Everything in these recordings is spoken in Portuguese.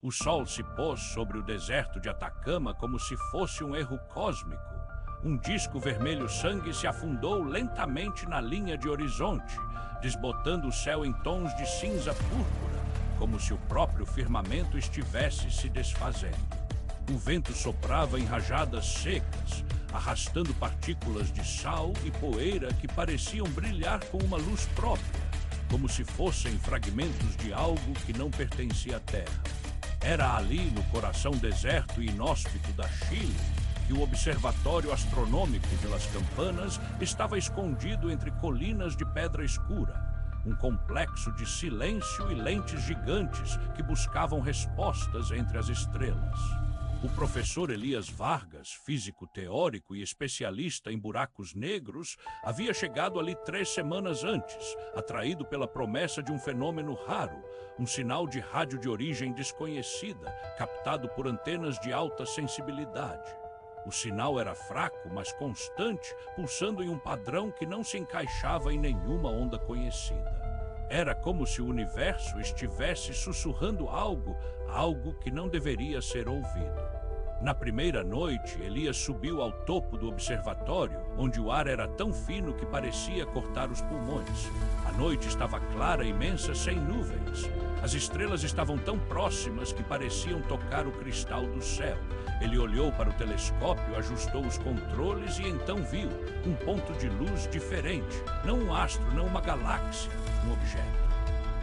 O sol se pôs sobre o deserto de Atacama como se fosse um erro cósmico. Um disco vermelho sangue se afundou lentamente na linha de horizonte, desbotando o céu em tons de cinza púrpura, como se o próprio firmamento estivesse se desfazendo. O vento soprava em rajadas secas, arrastando partículas de sal e poeira que pareciam brilhar com uma luz própria, como se fossem fragmentos de algo que não pertencia à Terra. Era ali, no coração deserto e inóspito da Chile, que o observatório astronômico de Las Campanas estava escondido entre colinas de pedra escura, um complexo de silêncio e lentes gigantes que buscavam respostas entre as estrelas. O professor Elias Vargas, físico teórico e especialista em buracos negros, havia chegado ali 3 semanas antes, atraído pela promessa de um fenômeno raro, um sinal de rádio de origem desconhecida, captado por antenas de alta sensibilidade. O sinal era fraco, mas constante, pulsando em um padrão que não se encaixava em nenhuma onda conhecida. Era como se o universo estivesse sussurrando algo que não deveria ser ouvido. Na primeira noite, Elias subiu ao topo do observatório, onde o ar era tão fino que parecia cortar os pulmões. A noite estava clara, imensa, sem nuvens. As estrelas estavam tão próximas que pareciam tocar o cristal do céu. Ele olhou para o telescópio, ajustou os controles e então viu um ponto de luz diferente. Não um astro, não uma galáxia, um objeto.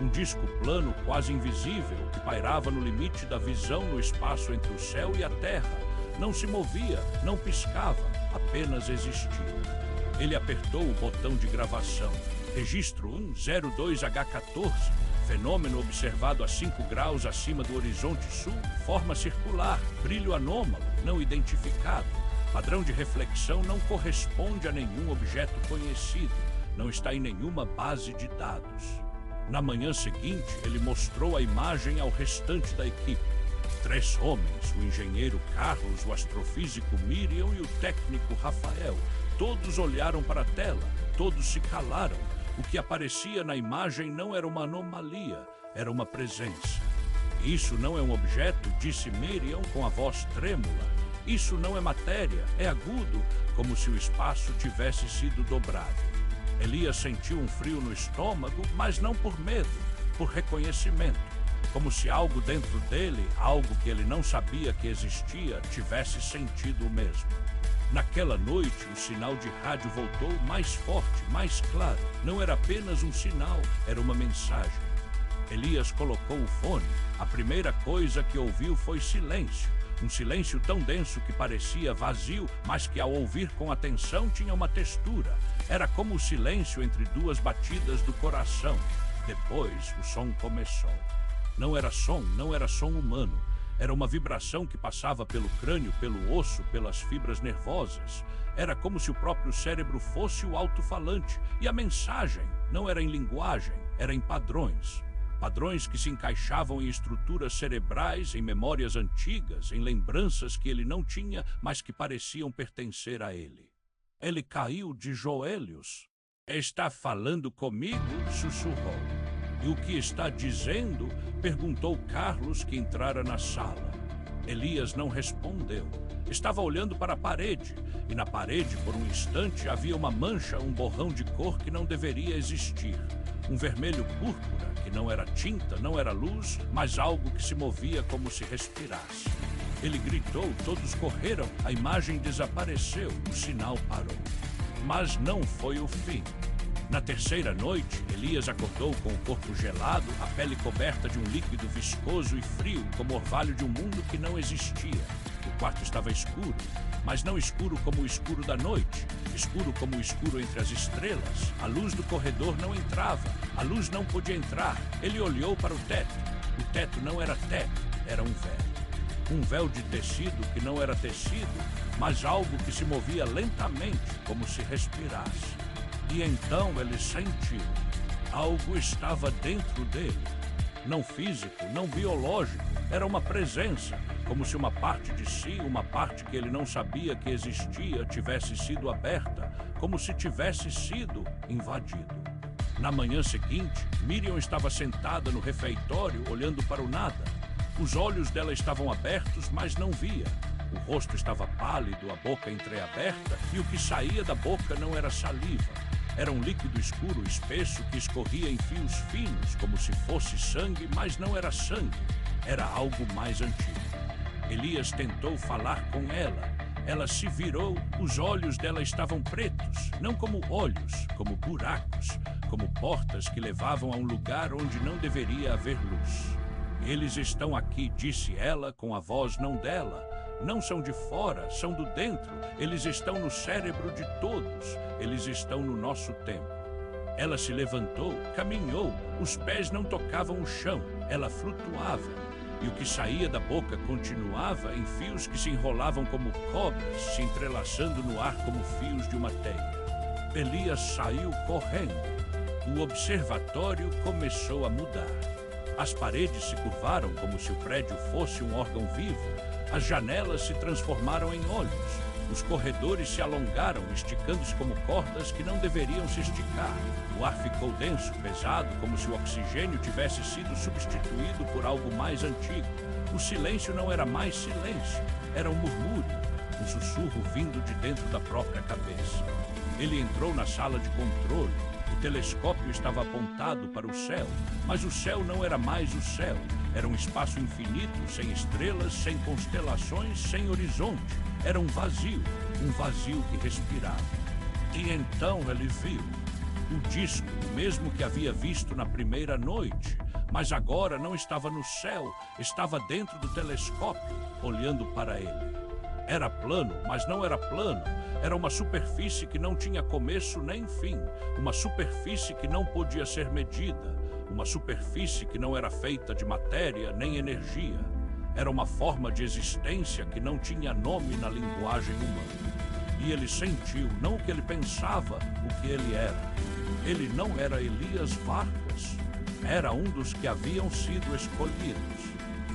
Um disco plano, quase invisível, que pairava no limite da visão no espaço entre o céu e a terra. Não se movia, não piscava, apenas existia. Ele apertou o botão de gravação. Registro 102H14. Fenômeno observado a 5 graus acima do horizonte sul, forma circular, brilho anômalo, não identificado. Padrão de reflexão não corresponde a nenhum objeto conhecido, não está em nenhuma base de dados. Na manhã seguinte, ele mostrou a imagem ao restante da equipe. 3 homens, o engenheiro Carlos, o astrofísico Miriam e o técnico Rafael. Todos olharam para a tela, todos se calaram. O que aparecia na imagem não era uma anomalia, era uma presença. Isso não é um objeto, disse Miriam com a voz trêmula. Isso não é matéria, é agudo, como se o espaço tivesse sido dobrado. Elias sentiu um frio no estômago, mas não por medo, por reconhecimento. Como se algo dentro dele, algo que ele não sabia que existia, tivesse sentido o mesmo. Naquela noite, o sinal de rádio voltou mais forte, mais claro. Não era apenas um sinal, era uma mensagem. Elias colocou o fone. A primeira coisa que ouviu foi silêncio. Um silêncio tão denso que parecia vazio, mas que ao ouvir com atenção tinha uma textura. Era como o silêncio entre 2 batidas do coração. Depois, o som começou. Não era som humano. Era uma vibração que passava pelo crânio, pelo osso, pelas fibras nervosas. Era como se o próprio cérebro fosse o alto-falante. E a mensagem não era em linguagem, era em padrões. Padrões que se encaixavam em estruturas cerebrais, em memórias antigas, em lembranças que ele não tinha, mas que pareciam pertencer a ele. Ele caiu de joelhos. Está falando comigo? Sussurrou. E o que está dizendo? Perguntou Carlos, que entrara na sala. Elias não respondeu. Estava olhando para a parede, e na parede, por um instante, havia uma mancha, um borrão de cor que não deveria existir. Um vermelho púrpura, que não era tinta, não era luz, mas algo que se movia como se respirasse. Ele gritou, todos correram, a imagem desapareceu, o sinal parou. Mas não foi o fim. Na terceira noite, Elias acordou com o corpo gelado, a pele coberta de um líquido viscoso e frio, como orvalho de um mundo que não existia. O quarto estava escuro, mas não escuro como o escuro da noite, escuro como o escuro entre as estrelas. A luz do corredor não entrava, a luz não podia entrar. Ele olhou para o teto. O teto não era teto, era um véu. Um véu de tecido que não era tecido, mas algo que se movia lentamente, como se respirasse. E então ele sentiu. Algo estava dentro dele. Não físico, não biológico. Era uma presença, como se uma parte de si, uma parte que ele não sabia que existia, tivesse sido aberta, como se tivesse sido invadido. Na manhã seguinte, Miriam estava sentada no refeitório, olhando para o nada. Os olhos dela estavam abertos, mas não via. O rosto estava pálido, a boca entreaberta, e o que saía da boca não era saliva. Era um líquido escuro, espesso, que escorria em fios finos, como se fosse sangue, mas não era sangue. Era algo mais antigo. Elias tentou falar com ela. Ela se virou, os olhos dela estavam pretos, não como olhos, como buracos, como portas que levavam a um lugar onde não deveria haver luz. Eles estão aqui, disse ela com a voz não dela. Não são de fora, são do dentro. Eles estão no cérebro de todos. Eles estão no nosso tempo. Ela se levantou, caminhou. Os pés não tocavam o chão. Ela flutuava. E o que saía da boca continuava em fios que se enrolavam como cobras, se entrelaçando no ar como fios de uma teia. Elias saiu correndo. O observatório começou a mudar. As paredes se curvaram como se o prédio fosse um órgão vivo. As janelas se transformaram em olhos. Os corredores se alongaram, esticando-se como cordas que não deveriam se esticar. O ar ficou denso, pesado, como se o oxigênio tivesse sido substituído por algo mais antigo. O silêncio não era mais silêncio, era um murmúrio, um sussurro vindo de dentro da própria cabeça. Ele entrou na sala de controle. O telescópio estava apontado para o céu, mas o céu não era mais o céu. Era um espaço infinito, sem estrelas, sem constelações, sem horizonte. Era um vazio que respirava. E então ele viu o disco, o mesmo que havia visto na primeira noite, mas agora não estava no céu, estava dentro do telescópio, olhando para ele. Era plano, mas não era plano. Era uma superfície que não tinha começo nem fim, uma superfície que não podia ser medida, uma superfície que não era feita de matéria nem energia. Era uma forma de existência que não tinha nome na linguagem humana. E ele sentiu, não o que ele pensava, o que ele era. Ele não era Elias Vargas. Era um dos que haviam sido escolhidos.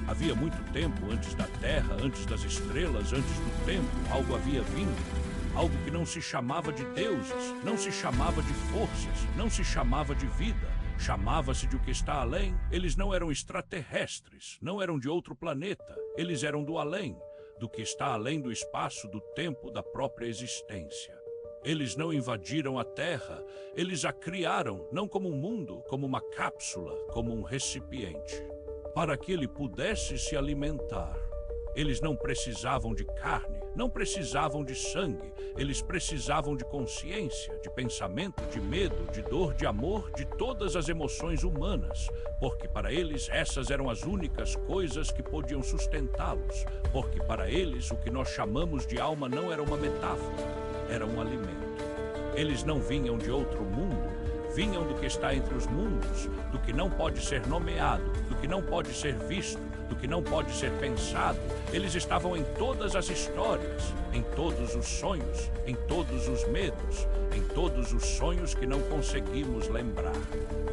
Havia muito tempo antes da terra, antes das estrelas, antes do tempo, algo havia vindo. Algo que não se chamava de deuses, não se chamava de forças, não se chamava de vida. Chamava-se de o que está além. Eles não eram extraterrestres, não eram de outro planeta. Eles eram do além, do que está além do espaço, do tempo, da própria existência. Eles não invadiram a Terra, eles a criaram, não como um mundo, como uma cápsula, como um recipiente, para que ele pudesse se alimentar. Eles não precisavam de carne, não precisavam de sangue, eles precisavam de consciência, de pensamento, de medo, de dor, de amor, de todas as emoções humanas, porque para eles essas eram as únicas coisas que podiam sustentá-los, porque para eles o que nós chamamos de alma não era uma metáfora, era um alimento. Eles não vinham de outro mundo, vinham do que está entre os mundos, do que não pode ser nomeado, do que não pode ser visto, do que não pode ser pensado. Eles estavam em todas as histórias, em todos os sonhos, em todos os medos, em todos os sonhos que não conseguimos lembrar.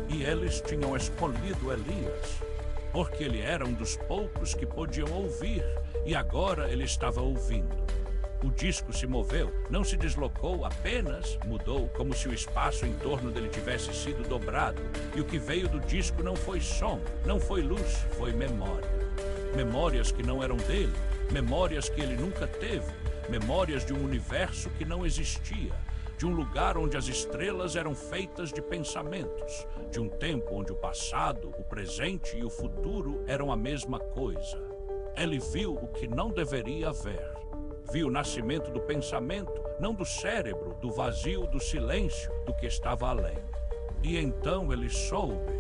E eles tinham escolhido Elias, porque ele era um dos poucos que podiam ouvir, e agora ele estava ouvindo. O disco se moveu, não se deslocou, apenas mudou, como se o espaço em torno dele tivesse sido dobrado. E o que veio do disco não foi som, não foi luz, foi memória. Memórias que não eram dele, memórias que ele nunca teve, memórias de um universo que não existia, de um lugar onde as estrelas eram feitas de pensamentos, de um tempo onde o passado, o presente e o futuro eram a mesma coisa. Ele viu o que não deveria ver. Viu o nascimento do pensamento, não do cérebro, do vazio, do silêncio, do que estava além. E então ele soube.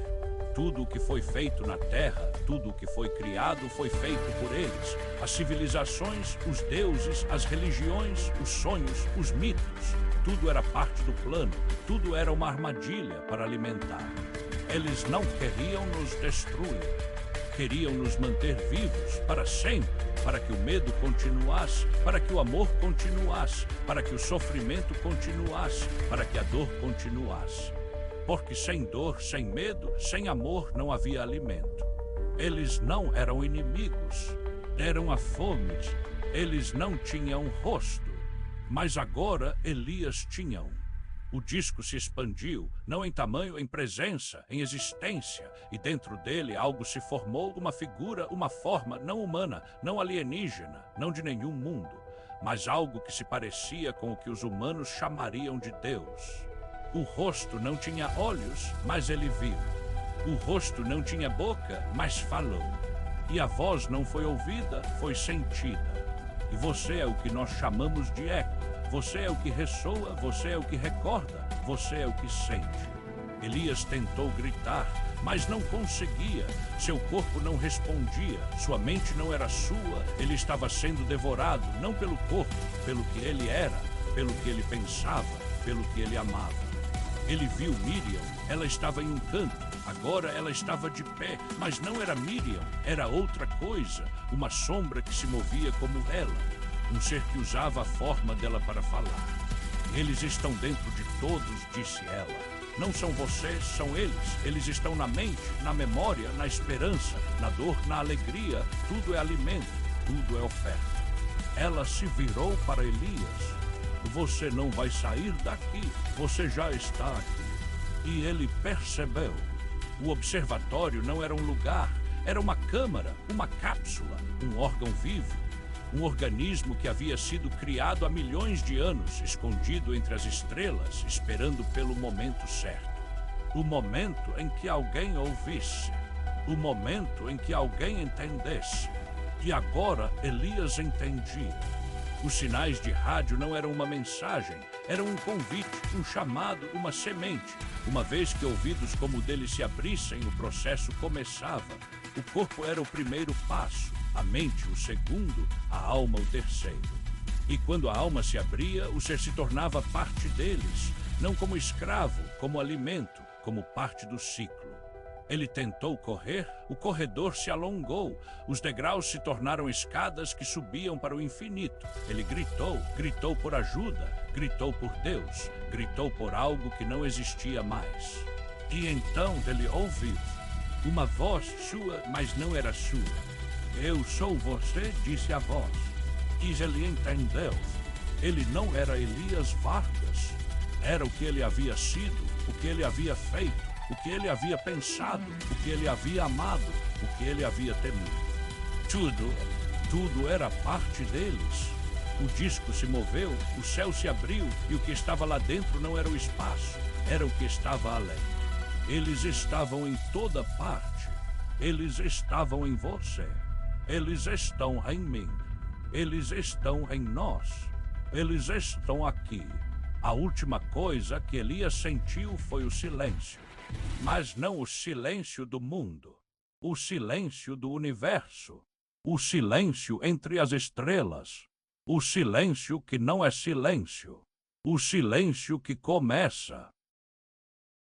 Tudo o que foi feito na Terra, tudo o que foi criado foi feito por eles. As civilizações, os deuses, as religiões, os sonhos, os mitos. Tudo era parte do plano, tudo era uma armadilha para alimentar. Eles não queriam nos destruir. Queriam nos manter vivos para sempre, para que o medo continuasse, para que o amor continuasse, para que o sofrimento continuasse, para que a dor continuasse. Porque sem dor, sem medo, sem amor não havia alimento. Eles não eram inimigos, eram a fome, eles não tinham rosto, mas agora Elias tinha um. O disco se expandiu, não em tamanho, em presença, em existência, e dentro dele algo se formou, uma figura, uma forma não humana, não alienígena, não de nenhum mundo, mas algo que se parecia com o que os humanos chamariam de Deus. O rosto não tinha olhos, mas ele viu. O rosto não tinha boca, mas falou. E a voz não foi ouvida, foi sentida. E você é o que nós chamamos de eco. Você é o que ressoa, você é o que recorda, você é o que sente. Elias tentou gritar, mas não conseguia. Seu corpo não respondia, sua mente não era sua. Ele estava sendo devorado, não pelo corpo, pelo que ele era, pelo que ele pensava, pelo que ele amava. Ele viu Miriam, ela estava em um canto, agora ela estava de pé, mas não era Miriam, era outra coisa, uma sombra que se movia como ela, um ser que usava a forma dela para falar. Eles estão dentro de todos, disse ela. Não são vocês, são eles. Eles estão na mente, na memória, na esperança, na dor, na alegria. Tudo é alimento, tudo é oferta. Ela se virou para Elias. Você não vai sair daqui, você já está aqui. E ele percebeu. O observatório não era um lugar, era uma câmara, uma cápsula, um órgão vivo. Um organismo que havia sido criado há milhões de anos, escondido entre as estrelas, esperando pelo momento certo. O momento em que alguém ouvisse. O momento em que alguém entendesse. E agora Elias entendia. Os sinais de rádio não eram uma mensagem, eram um convite, um chamado, uma semente. Uma vez que ouvidos como o dele se abrissem, o processo começava. O corpo era o primeiro passo, a mente o segundo, a alma o terceiro. E quando a alma se abria, o ser se tornava parte deles, não como escravo, como alimento, como parte do ciclo. Ele tentou correr, o corredor se alongou, os degraus se tornaram escadas que subiam para o infinito. Ele gritou, gritou por ajuda, gritou por Deus, gritou por algo que não existia mais. E então ele ouviu uma voz sua, mas não era sua. Eu sou você, disse a voz. E ele entendeu. Ele não era Elias Vargas. Era o que ele havia sido, o que ele havia feito, o que ele havia pensado, o que ele havia amado, o que ele havia temido. Tudo era parte deles. O disco se moveu, o céu se abriu e o que estava lá dentro não era o espaço, era o que estava além. Eles estavam em toda parte. Eles estavam em você. Eles estão em mim. Eles estão em nós. Eles estão aqui. A última coisa que Elias sentiu foi o silêncio. Mas não o silêncio do mundo. O silêncio do universo. O silêncio entre as estrelas. O silêncio que não é silêncio. O silêncio que começa.